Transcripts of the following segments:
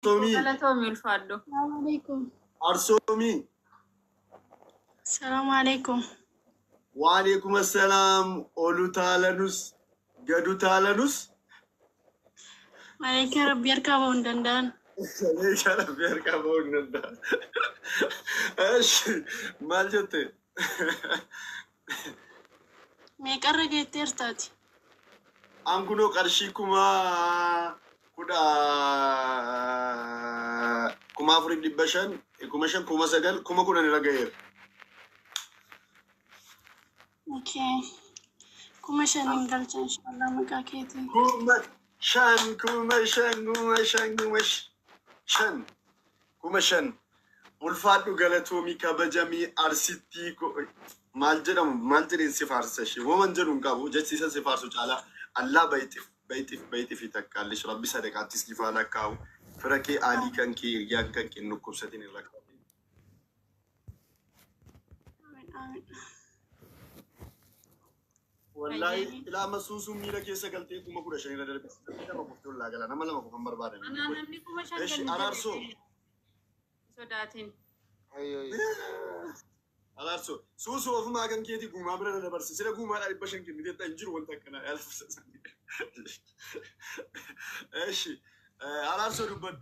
تومي الفادو. السلام عليكم. أرسومي. السلام عليكم. وعليكم السلام. أولو تالنوس جدو تالنوس. عليك ربي يركبون دندان. عليك ربي يركبون دندان. إيش مال جتة. ميقرر جيتير تاتي. أنكونو كارشيكوما كودا كوما فريد دبشان كوماشان كوما سجل كوما كودا نلاقيه. اوكي. كوماشان نقلت ان شاء الله مكاكيتي. كوماشان والفاتو قالتومي كبجامي أرسيتي مالجرين سفارسشي ومن جرون كابو جتسيسا سفارسو تعالى الله بيتي في تكالش ربي صدق عتيس كفانا كاو فركي آلي كان كي ريان كان كي نكوب ستين لك آمين. والله لا مسوسو ميرا كيسا قلتي كوما كودا شنين ردر بس ما بفتول لا قال أنا ما محمد بارن أنا نمني كوما شان إيش أرارسو سوداتين أيوه أرارسو سوسو أفهم كان كيتي كوما برا ردر بس سيدا كوما لا يبشن كني تنجر وانت كنا ألف إيش أرارسو ربنا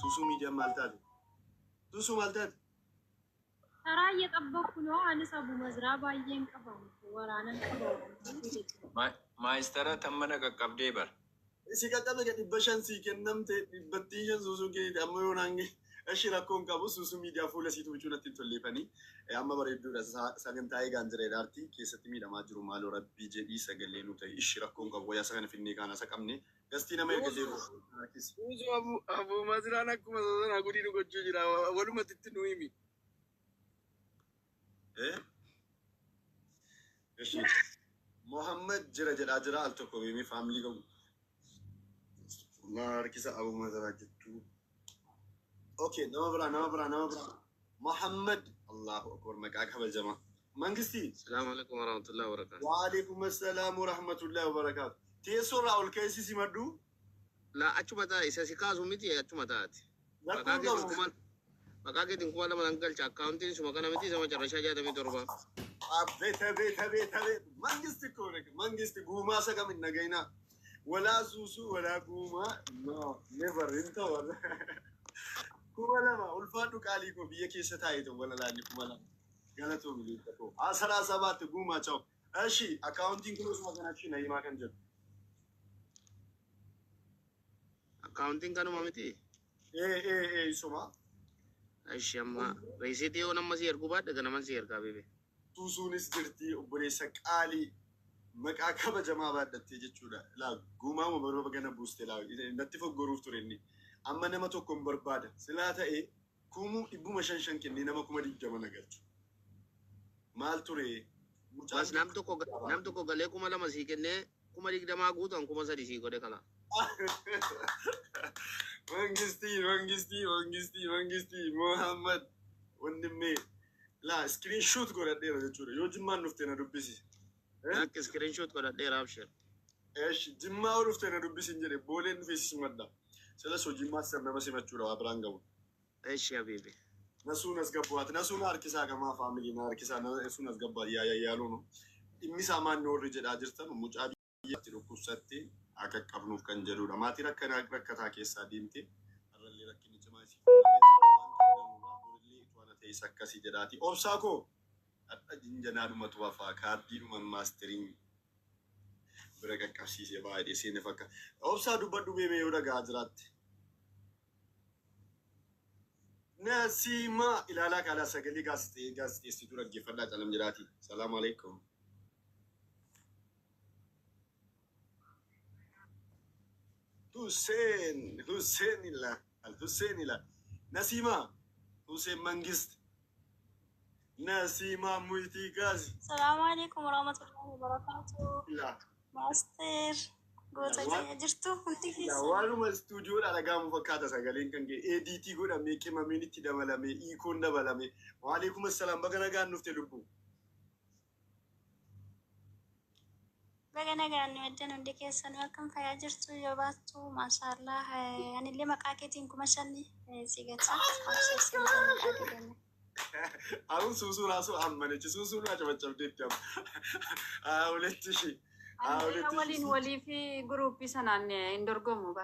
سوسو ميديا مالتاد ترى يطبقوا أنا سابو مزرعة ين كبار ورانا كبار مايسترا تمنا كابديبر إيش كاتب لك تبشن سي كنم تبتيجن سوسو كي أمرو نانجي إيش راكون كابو سوسو ميديا فولا سيتو بيجونا تنتولي بني أما بريدو رأس ساعن تاي غانجري دارتي كي ستمي دما جرو مالو ربي جدي سجلينو تاي إيش راكون كابو يا ساعن فيني كانا سكمني قستينا ما يكذبوا سوسو أبو مزرعة كم زمان أقولي نقول جوجرا ولو ما تتنويمي إيش محمد جرا ألتوكو بيمي فاميلي كم ما ركيسا أبو مزرعة جتو أوكي نما برا محمد الله أكبر مكاك حبل جماعة منكستي السلام عليكم ورحمة الله وبركاته. وعليكم السلام ورحمة الله وبركاته. تيسور راول كيسي سمدو لا أشوفها إساسي كاسو ميتي أشوفها مكاكي تنقوا لما نقل شاكاونتين سو مكانا ميتي سما جرشا جاتا ميتو ربا بيت منكستي كورك منكستي قوما سكا من نغينا ولا سوسو ولا قوما no never انت ولا قوما لما الفاتو كاليكو بيكي ستايتو ولا لاني قوما لما قالتو مليتكو أسرع سبات قوما چاو أشي أكاونتين كنوس مكانا شي نهي ما كان جد أكاونتين كانوا مامتي إيه سوما أشي أما رئيسيتي هو نما سير كوبات دكا نما سير كابيبي سوسونيس جرتي وبريسا قالي مكاكا بجماعة بعد تيجي لا قوما مبرو بغانا بوستي لا نتفق غروف توريني أما نما توكم بربادا سلاتا إيه كومو إبو مشان كني نما كوما دي جمانا قرچو مال توري بس نام تو کو گلے کو ملا مسیح کنے کو مری دما گو تو کو مسا دسی کو دے کلا منگستی محمد وندمي لا سكرين شوت كورا ديرا جورا يو جما نفتنا دبسي لك سكرين شوت كو دے رابشر ايش جما نفتنا دبسي نجري بولين في سمدا سلا سو جما سمنا مسي مچورا ابرانغو ايش يا بيبي نسونس غبوات نسونا اركيسا كما فاميلي ناركيسا نسونس غبا يالونو إمي سامان نور رجال أجرتن ومجابي يتلو كوساتي أكاك أبنوف كان جلورا ما ترى كنا ركتا كيسا ديمتي الرلي ركني جماسي اللي توانا تيسا كاسي جداتي أوبساكو أدين جنادو متوافا كاردينو من ماسترين بركا كاسي سيبا دي سيني فكا أوبسا دوبا بيمي يودا غاجرات نسيما إلى لك على سجلي غاستي استيتورا جفرنا جلم جراتي السلام عليكم حسين لا نسيما حسين منجست نسيما مويتي غازي السلام عليكم ورحمة الله وبركاته. لا ماستر قوتا جرتو انتي لا والو ما استوديو لا قام فكاتا سغالين كان اي دي تي غودا ميكي ما مينيتي دملا مي ايكون دبلا مي وعليكم السلام بغنا غان نفتي لبو Bagana garan meddan hundi keessan akkam fayyaa jirtu yoo baattu maashaallah anillee maqaa keetiin kuma shanni si gatsa obseessin jennee dhageenya. አሁን ሱሱ ራሱ አመነች። ሱሱ ነው አጨበጨብዴት ደም ሁለት ሺህ ወሊን ወሊ ፊ ግሩፕ ሰናን እንደርጎሙ ባ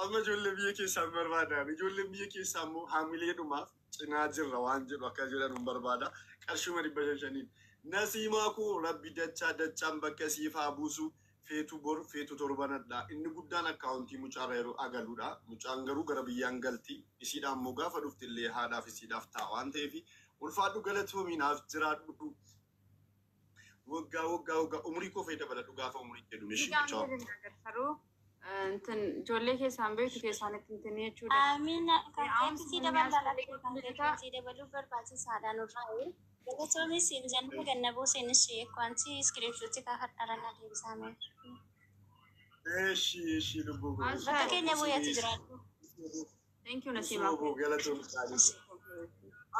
amma ijoollee biyya keessaan barbaadan ijoolleen biyya keessaa immoo haamilee dhumaaf cinaa jirra waan jedhu akka jedhan hin barbaada qarshuma 500 nasiimaa koo rabbi dachaan bakka siif haa buusu feetu bor feetu torbanadha inni guddaan akkaawuntii mucaarra yeroo agaluudha mucaan garuu gara biyyaan galti isiidhaan immoo gaafa dhuftillee haadhaaf isiidhaaf ta'a waan ta'eef ulfaadhu galatoominaaf jiraadhu waggaa umrii koo fayyada baladhu gaafa umrii jedhu mishi bichoo እንትን ጆሌ ኬሳን ቤቱ ኬሳን እንትን የቹ አሚን ከኬሲ ደበላላ ከኬሲ ደበሉ በርባቲ ሳዳኑ ራይ ገለቶሚ ሲንዘን ገነቦ ሲንሽ የኳንቲ ስክሪፕት ካፈጣራና ዲሳሜ እሺ ልቡ በከኛ ቦያት ይጅራሉ ቴንክ ዩ ነሲማ ገለቶሚ ታዲስ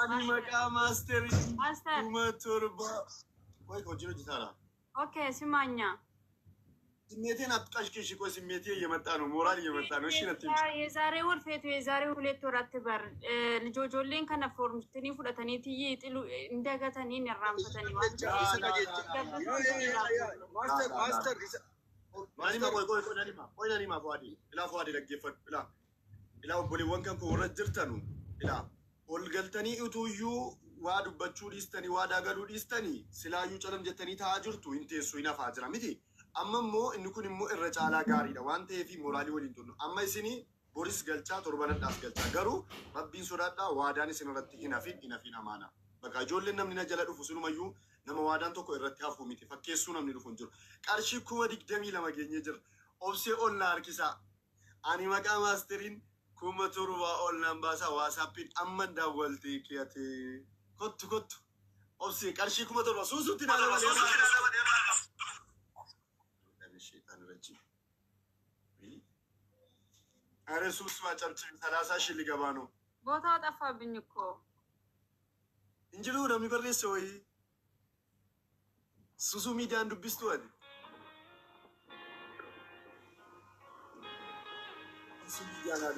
አኒ መቃ ማስተር ቱመቶርባ ቆይ ቆጅሮ ጅታራ ኦኬ ሲማኛ ስሜቴን አትቃሽቅሽ ቆይ ስሜቴ እየመጣ ነው ሞራል እየመጣ ነው እሺ ነጥብ የዛሬ ወር ፌቱ የዛሬ 2 ወር አትበር ልጆጆሌን ከነፎርምትኒ ፍለተኒ ትይ ጥሉ እንደገተኒ ነራምፈተኒ ማስተር ማኒማ ቆይ ናኒማ ፏዲ ደገፈት ኢላ ኦቦሌወን ከንኮ ወረጅርተኑ ኢላ ኦልገልተኒ እቱዩ waa dubbachuu dhiistanii waa dagaluu dhiistanii silaayyuu calam jettanii taa'aa jirtu hin teessu hin hafaa jira miti amma immoo inni kun immoo irra caalaa gaariidha waan ta'eef mooraalii waliin tunnu amma isinii boris galchaa torbanadhaaf galchaa garuu rabbiin sodaadhaa waadaan isin irratti hin hafin amaana bakka ijoolleen namni na jala dhufu sunumayyuu nama waadaan tokko irratti hafu miti fakkeessuu namni dhufu hin jiru qarshii 22 geenyee jira obsee ol na harkisaa ani maqaa maasteriin 1700 ol nan baasaa waasaappiin amma daawwaltee kiyate kottu obsi qarshii 1700 suusutti na አረ ሱሱ አጨብጭብ 30 ሺህ ሊገባ ነው ቦታው ጠፋብኝ እኮ እንጅሉ ነው የሚበርስ ወይ ሱሱ ሚዲያ እንዱብስቱ አይደል ሱሱ ሚዲያ ላይ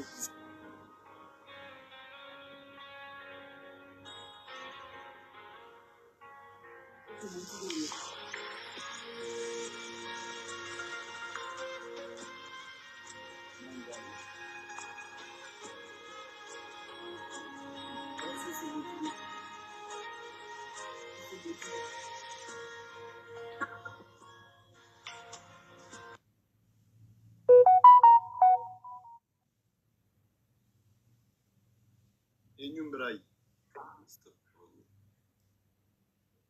የኙም ብራይ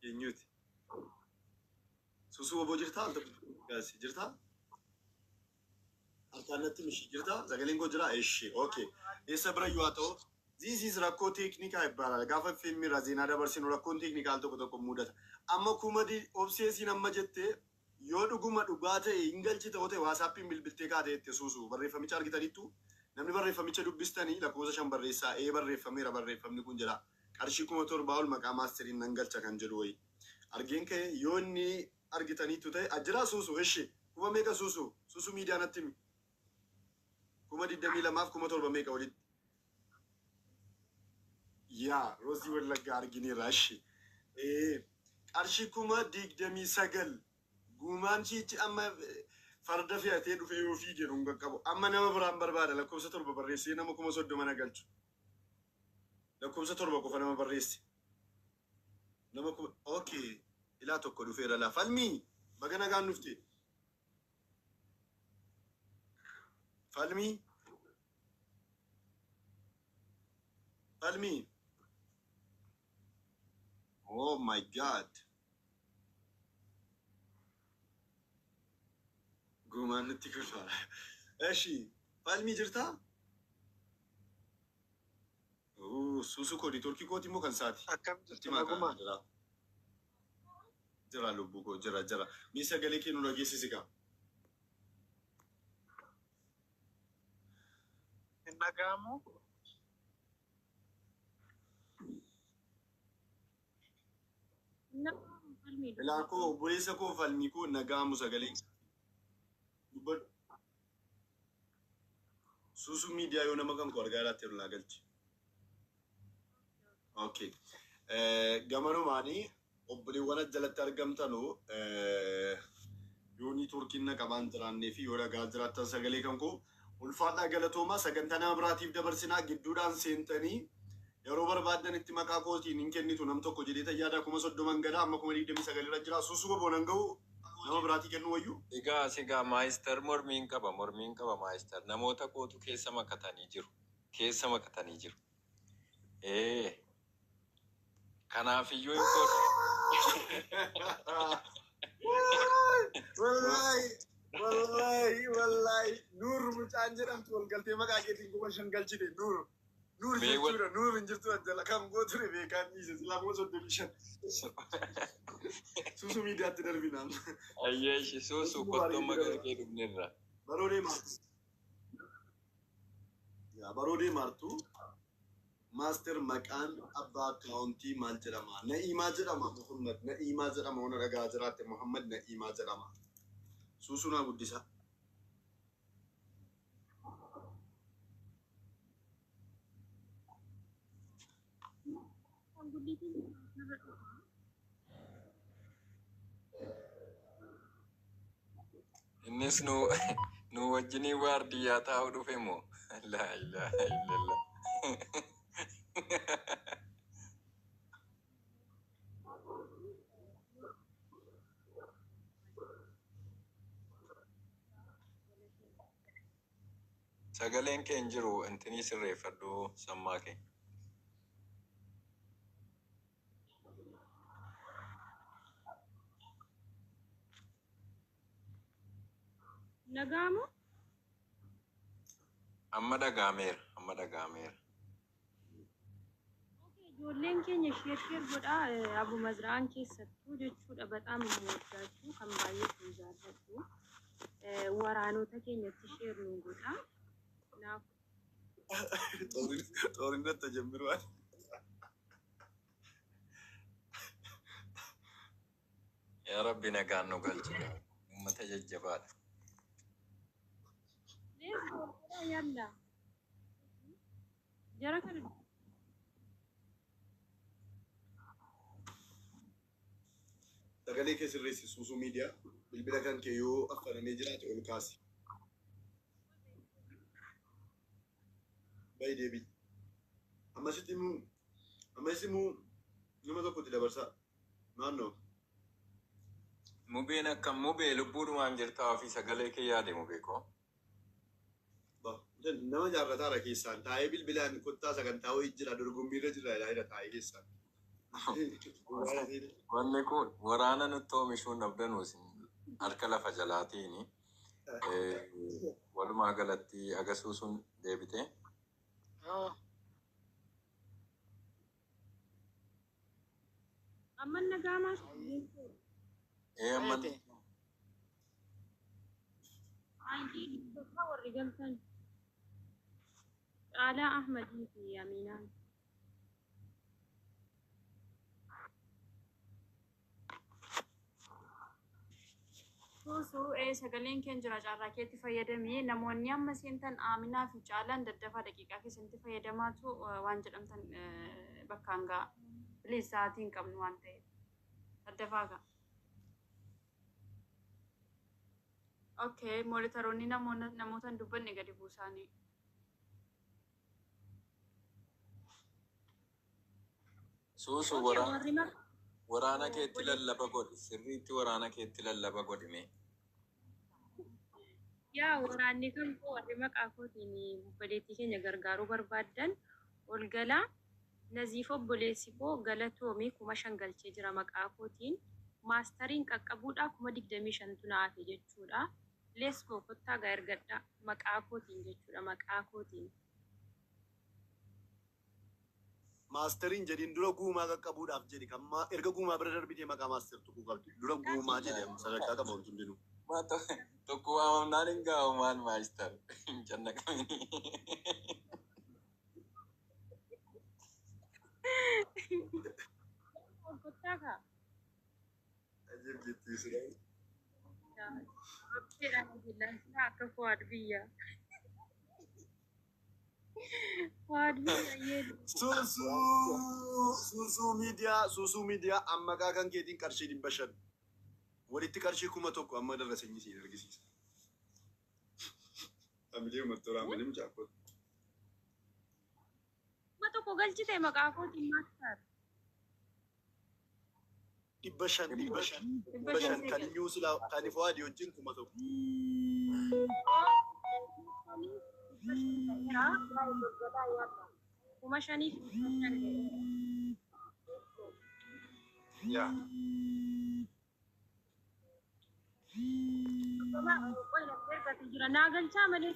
የኙት ሱሱ ወቦ ጅርታ አንተ ጋስ ጅርታ አርካነት ምሽ ጅርታ ዘገሊንጎ ጅራ እሺ ኦኬ የሰብረዩ አቶ ዚስ ኢዝ ራኮ ቴክኒካ ይባላል ጋፈፍ የሚራ ዜና ደበርሲኑ ራኮን ቴክኒካ አልተቆጠቆ ሙደት አማ ኩመዲ ኦብሴሲን አመጀቴ ዮዱጉማ ዱጋተ ኢንገልቺ ተውቴ ዋትስአፕ ሚልብልቴ ካቴ ሱሱ በሬፈሚቻ አርጊተሪቱ namni barreeffamicha dubbistanii lakkoofsa 5 barreessaa barreeffameera barreeffamni kun jedha qarshii 1700 ol maqaa maasteriin nan galcha kan jedhu wayi argeen kee yoo inni argitaniitu ta'e ajjira suusu eshi kuma meeqa suusu miidiyaa natti himi 22,000 kuma 7 meeqa walitti yaa roosii wallaggaa argineerra eshi qarshii 29,000 guumaan chiichi amma farda fe'atee dhufee yoo fiige dhunga qabu amma nama biraan barbaada lakkoofsa 7 barreessee nama 30 mana galchu lakkoofsa 7 qofa nama barreesse nama okay ilaa tokko dhufeera laa falmii baga nagaan dhufte falmii oh my god ጉማን ትክፋል እሺ ፋልሚ ጅርታ ሱሱ ኮዲ ቱርኪ ኮቲ ሞ ከንሳቲ akkam ጅርቲ ማጉማ ጅራ ሉቡኮ ጅራ ሚሰ ገሌኪ ኑ ለጌሲሲካ nagamu Ilaan koo obboleessa koo falmii koo nagaamu sagalee. Dubbadhu. Suusu miidiyaa yoo nama kan koo argaa laatti irraa galchi. Okay. Gamanumaanii obboleewwan jalatti argamtanuu yoonii turkiin naqabaan jiraannee fi yoo dhagaa jiraattan sagalee kan koo ulfaadhaa galatoomaa sagantaa nama biraatiif dabarsinaa gidduudhaan seentanii yeroo barbaadan itti maqaa kootiin hin kennitu nam tokko jedhee tayyaada 30 gadaa amma 29 irra jira suusu boonan ga'u nama biraatii kennu wayyu. Sigaa maayister mormiin qaba maayister namoota kootu keessa makatanii jiru. Kanaafiyyuu hin godhu. Wallahi Nur mucaan jedhamtu wal galtee maqaa keetiin kuma shan galchite Nur jechuudha Nur hin jirtu ajjala kam gooture beekaan dhiise silaa kuma 35 suusu miidiyaatti darbinaan. Ayyeeshi suusu qottoo magargee dhufnirra. Baroodee maartuu maaster maqaan abbaa akkaawuntii maal jedhama? Na'iimaa jedhama Muhammad Na'iimaa jedhama ona dhagaa jiraatte Muhammad Na'iimaa jedhama. Suusunaa guddisa. Innis nu wajjinii waardiyyaa taa'uu dhufe moo? Laa ilaaha illallah. Sagaleen kee hin jiru intinii sirreeffadhu sammaa kee. Nagaamu? Amma dhagaameera. Ijoolleen keenya sheer godhaa Abu Mazraan keessattuu jechuudha bataam immoo kan baay'ee kun jaalladhu. Waraanota keenyatti sheer nu godhaa. ጦርነት ተጀምሯል። yaa rabbi nagaan nu galchudha uummata jajjabaadha. Yalla jara kana sagalee kee sirreessi suusuu miidiyaa bilbila kan kee yoo affanamee jiraate ol kaasi. Bayi deebii. Ammasitti immoo nama tokkotti dabarsaa. Naannoo. Mubeen akkam mubee lubbuudhumaan jirtaa fi sagalee kee yaade mubee koo. Nama jaarrataara keessaan taa'ee bilbilaan kottaa sagantaa wayii jira dorgommiirra jira ilaahira taa'ee keessaan. Wanni kun waraana nutti oomishuun abdanuus harka lafa jalaatiin walumaa galatti agarsiisuun deebite. Amman nagaamaa Amman warri galtan Caalaa Ahmadii fi Aminaan. Sagaleen keenya jira carraa keetti fayyadamee namoonni amma seentan Aminaa fi Caalaan daddafaa daqiiqaa keessatti fayyadamaatu waan jedhamtan bakkaan ga'a. Bilis sa'aatiin qabnu waan ta'eef daddafaa ga'a. Okay, moolitaroonni namoota hin dubbanne gadi buusaanii. suusu waraana keetti lallaba godhi sirriitti waraana keetti lallaba godhime. Yaa waraanni kan koo warri maqaa kootiin obboleettii keenya gargaaruu barbaaddan ol galaa Naziif obboleessi koo galatoomii 5,000 galchee jira maqaa kootiin maastariin qaqqabuudhaa 25,000tu na hafe jechuudha. Let's go kottaa gaa ergadhaa maqaa kootiin jechuudha maqaa kootiin. Maasteriin jedhin dura guumaa qaqqabuudhaaf jedhi kamma erga guumaa bira darbitee maqaa maaster tuquu qabdi dura guumaa jedhamu sadarkaa qabu wanti hundinuu. Tokko waamamnaan hin gaa'u maal maaster hin cannaqamini. Kottaa kaa Bakkeedhaan jillansaa akka Fuwaad biyya. Fuwaad biyya yeedu. Suusuu miidiyaa amma kan keetiin qarshii 500 walitti qarshii 1,000 amma darrasenyi siin argisiisa. Amilee uummattoota malee mucaafatu. Kuma tokko galchite maqaa kootiin maaktaar. 500 kan nyuusila kan Fuwaad wajjin 1,000. Kuma shaniif Yaa. jira naa galchaa malee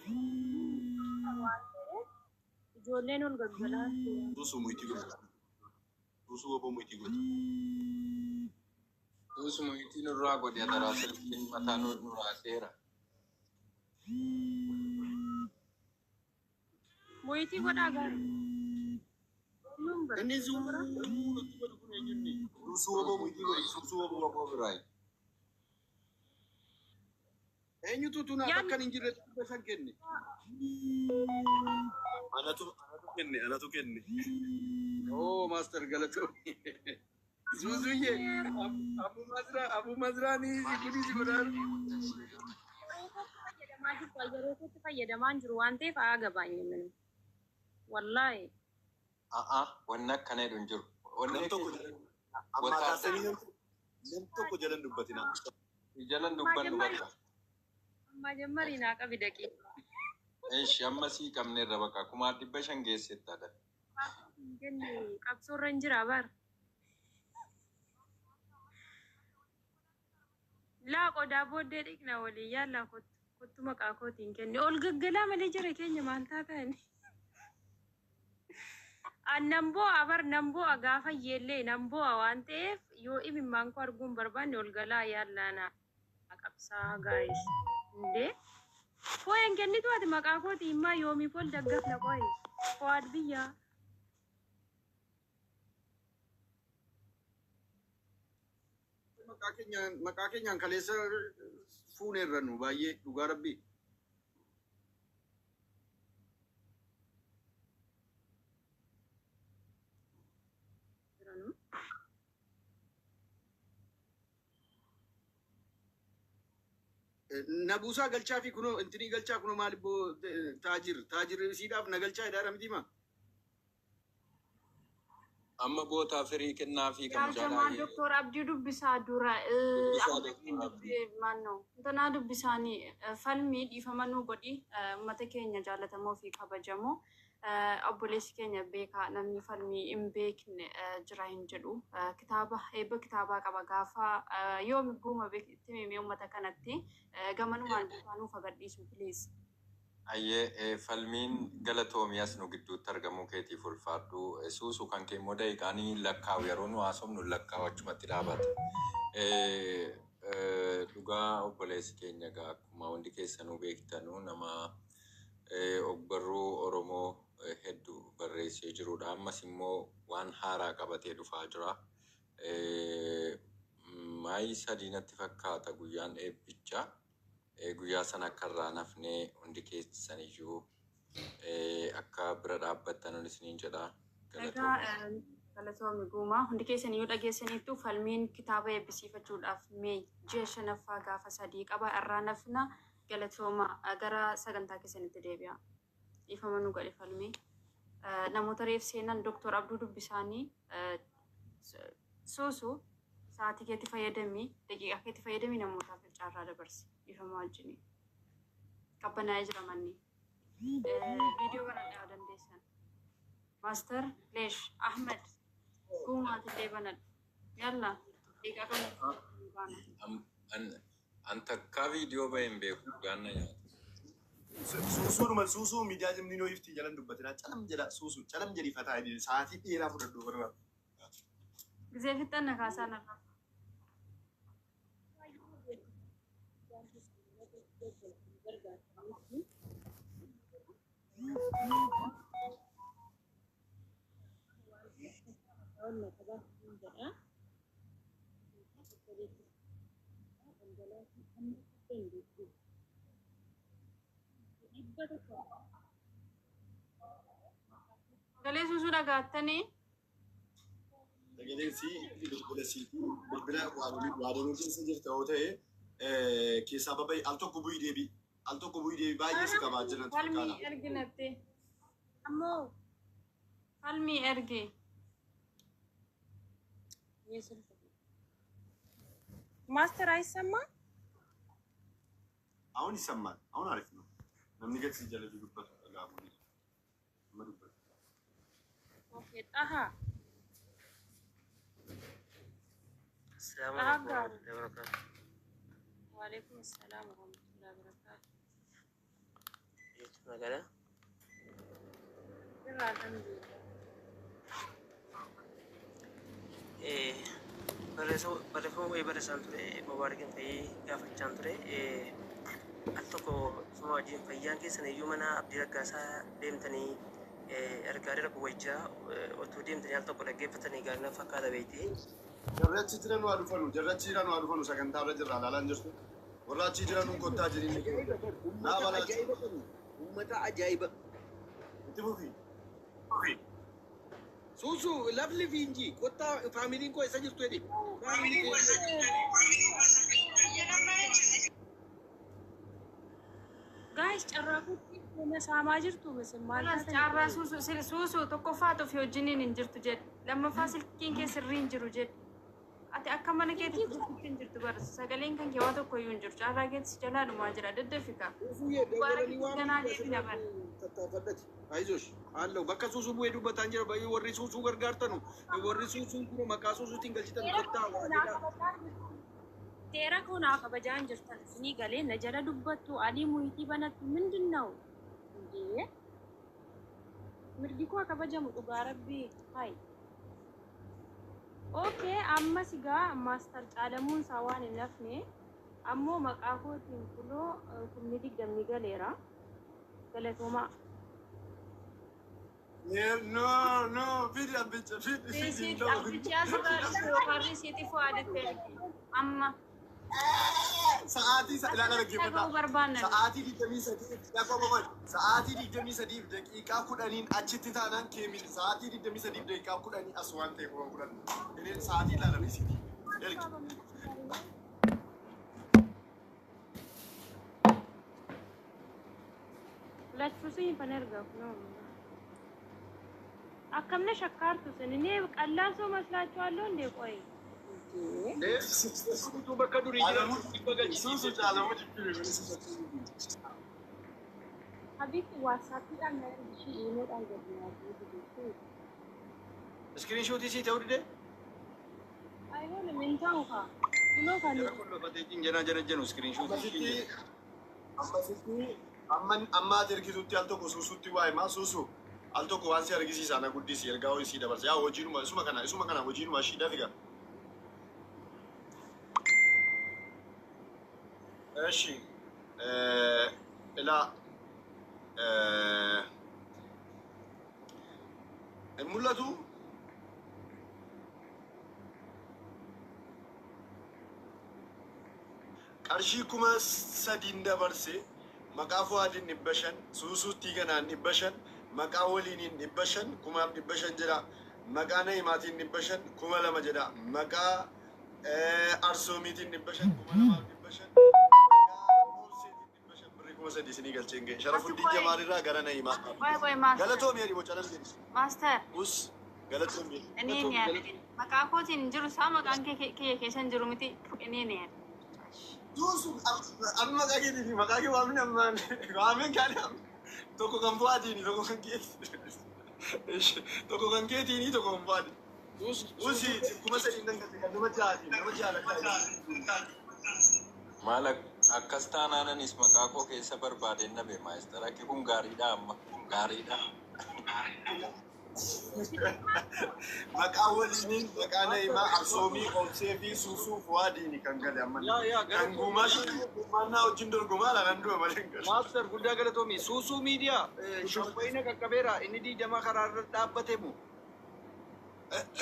ijoolleen ol gaggalaa Suusuu muitii godha. Suusuu obbo muitii godha. Suusu muhitii nurraa godhe ataraa silkiin mataa nurraa seera. moyitii godhaa gaarii. Inni suusuu obbo muitii godha. Suusuu obbo biraayi. Eenyutu tuna bakka hin jirre san kenne? Anatu kenne. Oh, Master Galato. Zuzuye, Abu Mazrani, Iblis Godar. Yerootti fayyadamaan jiru waan ta'eef haa gabaanyemin. Wallaahi. Wanni akkana jedhu hin jiru. Nam tokko jalan dubbatina. Jalan dubbannu bakka. Amma jammarii naa qabi daqiiqa. Eeshi amma sii qabneerra bakka 500 geessettaadha. Jenni qabsoorra hin jiraa bar. Laa qodaa booddee dhiqna waliin yaallaa kottu maqaa kootiin kenne. Ol gaggalaa malee jira keenya maal taatan. Namboo abar namboo gaafa yeellee namboo waan ta'eef yoo imimmaan koo arguun barbaanne ol galaa yaallaana qabsaa gaayis. Ndee Foyen kennitu ati maqaa kootii immaa yoomiif ol daggafna qoye. Fuwaad biyyaa. Maqaa keenyaan kaleessa fuuneerra nu baay'ee dhugaa rabbii. Nabuusaa galchaa fi kunoo intinii galchaa kunoo maal ibboo taajir isiidhaaf na galchaa hidhaadha miti ma. Amma bootaa firii kennaa fi kan Jaarjamaa Doktor Abdii dubbisaa dura maannoo intanaa dubbisaanii falmii dhiifamanuu godhi uummata keenya jaallatamoo fi kabajamoo obboleessi keenya beekaa namni falmii hin beekne jira hin jedhu kitaaba eebba kitaabaa qaba gaafa yoomi guuma beekti mimee uummata kanatti gamanumaan dukaanuuf agadhiisu please. Ayyee falmiin galatoomiyaas nu gidduutti argamuu keetiif ulfaadhu suusu kan kee immoo daqiiqaanii lakkaa'u yeroo nu haasofnu lakkaa'u achumatti dhaabata. Dhugaa obboleessi keenya egaa akkuma hundi keessanuu beektanuu nama ogbarruu Oromoo hedduu barreessee jirudha. Ammas immoo waan haaraa qabatee dhufaa jira. Maayii sadiinatti fakkaata guyyaan eebbichaa. Guyyaa sana akka irraa nafnee hundi keessan iyyuu akka bira dhaabbattan isiniin jedha. Galatoomi guumaa hundi keessan iyyuu dhageessaniittu falmiin kitaaba eebbisiifachuudhaaf mee ji'a 5ffaa gaafa 3 qaba irraa nafna galatooma gara sagantaa keessanitti deebi'a. Dhiifama nu godhe falmii. Namoota reef seenan Doktor Abduu dubbisaanii suusu sa'aatii keetti fayyadamii daqiiqaa keetti fayyadamii namootaaf carraa dabarsi. Ifama wajjini qabbanaa'ee jira manni viidiyoo kana dhayaa dandeessan Master Leesh Ahmed guumaatillee banadha yalla dhiiqa kana an takkaa viidiyoo baheen beeku gaanna nyaata. Suusuu miidiyaa jimni noo iftii jalan dubbatina calam jedha suusuu calam jedhi fataa sa'aatii dheeraa fudhadhu barbaada. Gisee fixxanna kaasaa narraa. dhangala'aa amma dandeettu. Dhibba tokko Sagalee suusuu dhagaattanii Sagaleen si bilbila waadamuu keessa jirta yoo ta'e keessaa babayii al tokko bu'ii deebii baay'ee si qabaa jiran falmii erginatte ammoo falmii erge ማስተር አይሰማም? አሁን ይሰማል። አሁን አሪፍ ነው። namni gadi si jala dubbatu dhaga'amu amma dubbatu. ኦኬ ጣሃ السلام عليكم ورحمة الله وبركاته. ወአለይኩም ሰላም ወራህመቱላሂ ወበረካቱ። جيت مقالة ብራ አልሐምዱሊላህ barreeffama wayii barreessaan ture Mubaarakiin fayyii gaafachaan ture al tokko suma wajjin fayyaan keessan iyyuu mana Abdii Raggaasaa deemtanii ergaa darbu wajjaa otoo deemtanii al tokko dhaggeeffatanii gaariin fakkaata beektii. Jarrachi jiran waa dhufanu sagantaa irra jirra alaalaan jirtu. Warraachi jiran kottaa jirin. Naa balaachi. Uummata ajaa'iba. Itti fufi. Suusu lafli fiinji kottaa faamiliin koo isa jirtu jedhi. ጋይስ ጨራኩት መሳማ ጅርቱ መስማል carraa suusuu tokkoffaatu fi wajjiniin hin jirtu jedhe lammaffaa silkiin kee sirrii hin jiru jedhe ati akka mana keetti jirtutti hin jirtu bara sagaleen kan kee waa tokko iyyuu hin jiru carraa keetti jalaa dhumaa jira daddafika ganaa deebina bara tattaafadhati አይዞሽ አለው bakka suusuu bu'ee dubbataan jira baay'ee warri suusuu gargaartanu warri suusuun kun maqaa suusuutiin galchitan kottaa ቴራ ከሆነ አከበጃን ጅርተን ስኒ ገሌ ነጀለ ዱበቱ አሊ ሙይቲ በነቱ ምንድነው እንዴ ምርዲኮ አከበጀሙ ዱጋረቢ ሃይ ኦኬ አመሲጋ ማስተር ጫለሙን ሳዋን ነፍኔ አሞ መቃፎቲን ኩሎ ኩሚዲ ገሚገሌራ ገለቶማ No, fidi abbici. abbici asirra warri siitiif waadatti amma Sa'aatii ilaala dhaggeeffata. dhaga'uu barbaanna. Sa'aatii 23 dhaga'uu sa'aatii 23 daqiiqaa 10 achitti taanaan keemil sa'aatii 23 daqiiqaa 10 as waan ta'eef waan kudhan. Inni sa'aatii ilaala bisiiti. Ergi. ለቹሲ ፈነርጋፍ ነው አከምነ ሸካርቱ ስንኔ ቀላል ሰው መስላችኋለሁ እንዴ? ቆይ suutuu bakka durii jiran dhibba galchisiisu ሀቢብ ዋትስአፕ ላይ ነጥሽ ይመጣል ገድናት iskiriinshotii sii ta'uu dide አይሆንም እንታውካ ብሎ ካለ jara kun lofateetiin jenaa jara jennu iskiriinshotii Amma ergitutti al tokko suusutti waa'ee maa suusu al tokko waan si argisiisan guddisi ergaa ho'isii dabarsa. Yaa hojiinuma isuma kana hojiinuma ishii dafiga. እሺ ላ ሙለቱ qarshii 3,000 dabarse maqaa fu'aadin 500 suusuutti ganaan 500 maqaa waliiniin 500 5,500 jedha maqaa naimaatiin 500 2,000 jedha maqaa arsoomiitiin 500 2,500 Sadi sini galchenge Sharafuddin Jamal irraa gara Naima. ቆይ ማስተር Galatoomi adi boca lamdin. ማስተር Us galatoomi. እኔ ነው ያለኝ maqaa kootiin jiru saa maqaan kee keessan jiru miti እኔ ነው ያለኝ Dusu amma kagini fi makagi wa min amma wa min kana toko kan fuadi ni toko kan keti. Toko kan keti ni toko kan fuadi. Usi kuma sai nan kan nama jala kai. Maal akkas taanaanis maqaa koo keessa barbaadeen nabe maayistara akki kun gaariidha amma gaariidha. Maqaa waliiniin maqaa Naima Arsoomii Obsee fi Suusuu Fuwaadiini kan gale amma. Kan gumaannaa wajjin dorgomaa laalaan du'a malee hin galu. maastar guddaa galatoomi suusuu miidiyaa shoppaina qaqqabeera inni diidama karaa irra dhaabbatemu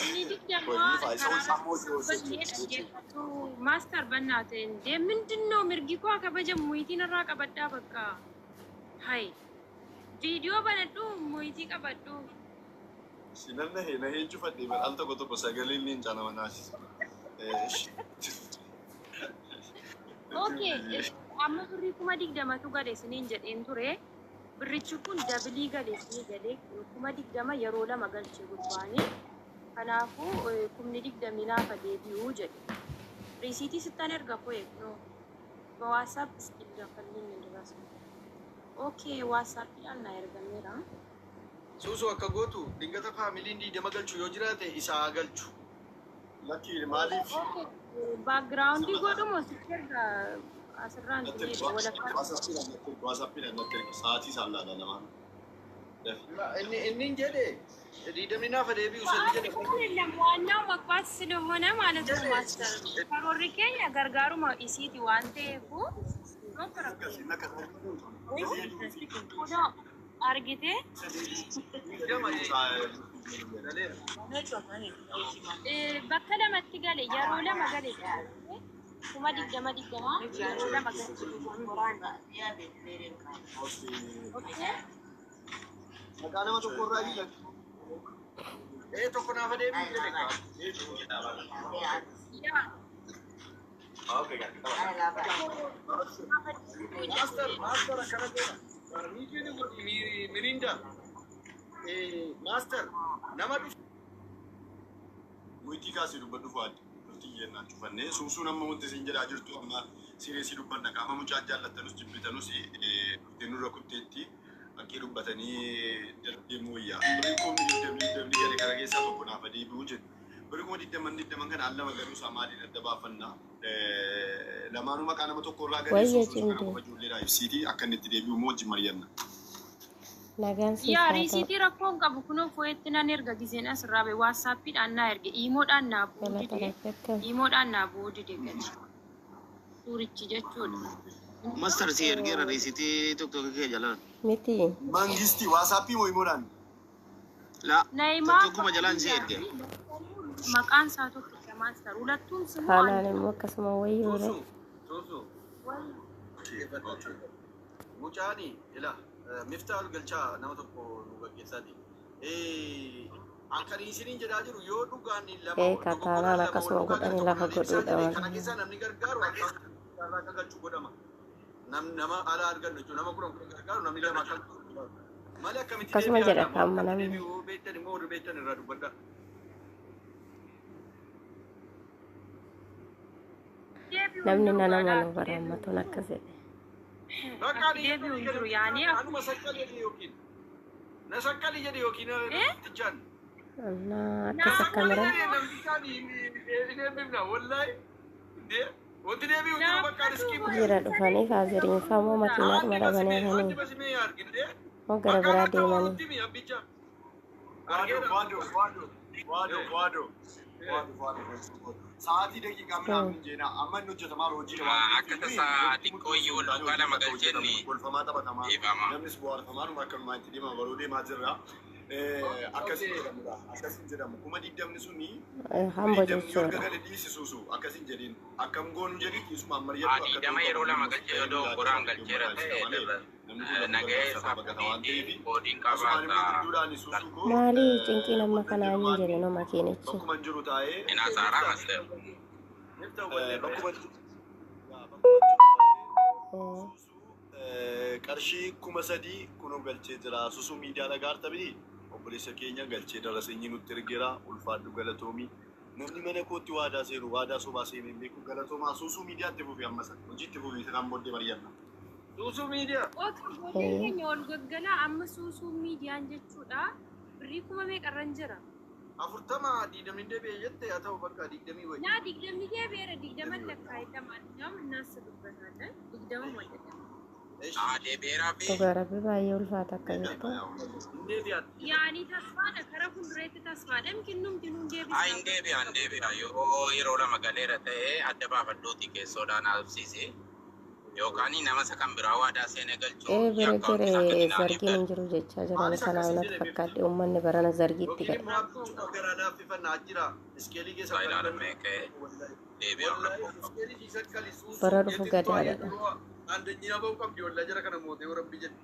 Inni digdama Wayii faayisa karaa isaa mootii baddee dhaggeeffatu maaster bannaate indee ምንድን ነው mirgi koo kabajamu muyitiin irraa qabadhaa bakka hay viidiyoo banadhu muyitii qabadhu. Sinanna hena heechuu fadhee al tokko sagaleen ni hincaana manaashisa. Okay, amma birrii kuma digdamatu gale isiniin jedheen ture. Birrichi kun dabalii gale isinii galee kuma digdama yeroo lama galchee gurbaanii. Kanaafuu kumni digdamii naafa deebi'uu jedhe. Risiitii sittan erga koo eegnu. በዋትስአፕ እስኪ ልደፈልኝ ድረስ ኦኬ ዋትስአፕidhaan na ergameera. Suusu akka gootu dingata faamiliin diidama galchu yoo jiraate isaa galchu. Lakkii maaliif? Backgroundii godhumoo sitti erga asirraan walakkaa. WhatsAppidhaan natti erga sa'aatii isaan laala lamaan. Inni jedhe diidamni naafa deebi'u sadi jedhe. ዋናው መግባት ስለሆነ ማለት ነው ማስተር ካሮሪ keenya gargaaruma isiiti waan ta'eef argite bakka lamatti gale yeroo lama gale kuma digdama yeroo lama gale. Maqaa nama tokko irraa iyyuu tokko naafa deebi'u jedhe kaa. Master akkana ta'e. Mirinda. Master nama dhufu. Muyitii kaasee dubbadhu fu'aadde. Murtii jennaan cufannee suusuun amma wanti isin jedhaa jirtu amma sireesii dubbadha qaama mucaa jaallattanus jibbitanus dhuftee nurra kutteetti. Akkii dubbatanii deemuu wayyaa. Birrii kun digdamni gale kana keessaa tokko naafa deebi'uu jedhu. Birrii kuma digdaman kana allama garuu isaa maaliin adda baafannaa? Lamaanuu maqaa nama tokko irraa gadi suusuun qofa ijoolleedhaa ibsiitii akka inni itti deebi'u moo wajjin mari'anna. Yaa riisiitii rakkoon qabu kunoo foo'etti nan erga giseen asirraa ba'e waatsaappiidhaan naa erge iimoodhaan naa bu'uu dide gadi. Suurichi jechuudha. Master si ergeera riisitii tokko kee jalaan. Miti. Mangisti WhatsAppii moo iimoodhaan? La. Naimaa tokkuma jalaan si erge. maqaan isaa tokko maaster hulattuun simoo Haalaan immoo akkasuma wayii oole. Suusu. Mucaani ila miftaa galchaa nama tokko nu gaggeessaati. Akka isiniin jedhaa jiru yoo dhugaan lama Kataanaan akkasuma godhanii lafa godhuudha kana malee. keessa namni gargaaru akka galchu godhama. Nama ala argannu jechuudha nama kun gargaaru namni lama akka malee akkamitti Akkasuma jedha amma namni. beektan immoo warri beektan irraa dubbadha. Namni nama malu barammatuun akkas jedhe. deebi'u jiru yaani Anuma sakkali jedhe yookiin na sakkali jedhe yookiin tichaan. Annaa akkas akkamira. Jira dhufanii kaasiriin faamoo makiinaadhuma dhabanii hafanii. Moo gara biraa deemanii. Sa'aatii daqiiqaa midhaan jeenaa amma inni hojjetamaa hojii akka tasaa xiqqoo iyyuu wal dhugaa lama galcheenni golfamaa taphatamaa dhiifama. namnis bu'aarfamaa akkanumaa itti deema baroo deemaa jirra. Akkasiin jedhamudha. Akkasiin jedhamu kuma digdamni suni Hambo digdamni erga jechuudha. gale dhiisisuusu akkasiin jedhiin akkam goonu jedhi dhiisuma ammayyaa Diidama yeroo lama galchee yoo goraan galcheera ta'e nagahee isaa fudhatee boodiin qabaataa Maalii cinqiin amma kanaa hin jedhe no makiinichi. bakkuma jiru taa'ee inaasaraa master. qarshii 3,000 kunoo galchee jira. Susuu miidiyaa dhagaarta bii obboleessa keenya galchee daraseenyi nutti ergeera. Ulfaadhu galatoomii. Namni mana kootti waadaa seenu waadaa sobaa seenee beeku galatoomaa. Susuu miidiyaatti fufi ammas hojiitti fufi sanaan booddee mari'anna. Suusu miidiyaa. Otuun keenya ol gaggalaa amma suusuu miidiyaan jechuudha. Birrii kuma meeqarran jira? 40 digdamni deebi'e jettee haa ta'u bakka 20 wayii. Naa digdamni deebi'eera digdaman lakkaa'itaman nama naasa dubbataadhaan digdama walitti. Deebi'eeraa fi Dhugaa rabbi baay'ee ulfaata akka jirtu. Yaani tasfaadha karaa fuuldureetti tasfaadha yookiin nuun deebisa. hin deebi'an yoo yeroo lama galeera ta'e adda baafadhuuti keessoodhaan haasofsiisi. Yookaan nama isa kan biraa waadaa seenee galchuu ee bira ture zargiin hin jiru jechaa jiran kanaaf natti fakkaadhe uummanni barana zargiitti Yookiin gala. immoo gara laaffifannaa jira. Iskeelii keessa ilaalamee ka'ee deebi'ee iskeelii isa kalisuus Bara dhufu gadaadha. Andanyina ba'u qabdi wallaa jara kana mootee warabbi jedhe.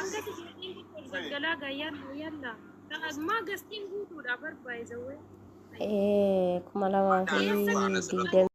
Akka tijjiirtiin galgalaa gayyalla yalla. Maa gastiin guutuudha barbaayisa wayii. 2020